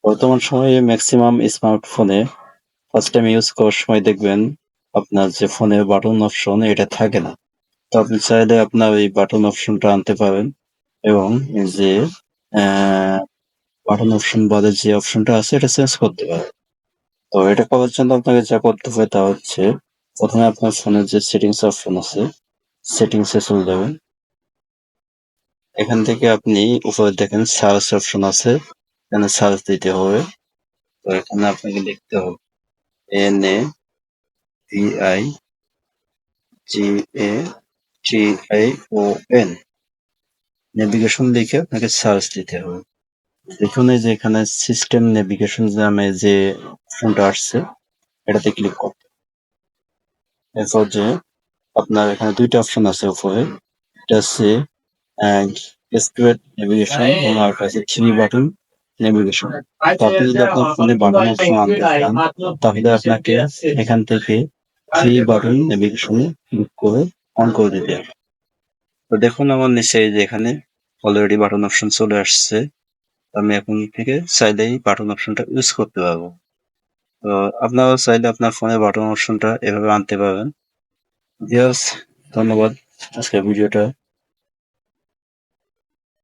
বর্তমান সময়ে ম্যাক্সিমাম স্মার্টফোনে ফার্স্ট টাইম ইউজ করার সময় দেখবেন আপনার যে ফোনের বাটন অপশন এটা থাকে না। তো আপনি চাইলে আপনার এই বাটন অপশনটা আনতে পারেন এবং এই যে বাটন অপশন বাদে যে অপশনটা আছে এটা চেঞ্জ করতে পারেন। তো এটা করার জন্য আপনাকে যা করতে হবে তা হচ্ছে প্রথমে আপনার ফোনের যে সেটিংস অপশন আছে সেটিংসে চলে যাবেন। এখান থেকে আপনি উপরে দেখেন সার্চ অপশন আছে, এখানে সার্চ দিতে হবে। তো এখানে আপনাকে লিখতে হবে NAVIGATION নেভিগেশন লিখে আপনাকে সার্চ দিতে হবে। দেখুন এই যে এখানে সিস্টেম নেভিগেশন নামে যে অপশনটা আসছে এটাতে ক্লিক করতে হবে। এরপর যে আপনার এখানে দুইটা অপশন আছে উপরে, এটা হচ্ছে স্ট্রেট নেভিগেশন এবং আরেকটা আছে থ্রি বাটন নেভিগেশন। তো আপনি যদি আপনার ফোনে বাটন অপশন আনতে চান তাহলে আপনাকে এখান থেকে থ্রি বাটন নেভিগেশনে ক্লিক করে অন করে দিতে হবে। তো দেখুন আমার নিচে এই যে এখানে অলরেডি বাটন অপশন চলে আসছে। আমি এখন থেকে চাইলেই বাটন অপশনটা ইউজ করতে পারবো। তো আপনারাও চাইলে আপনার ফোনে বাটন অপশনটা এভাবে আনতে পারবেন। ভিউয়ার্স, ধন্যবাদ আজকের ভিডিওটা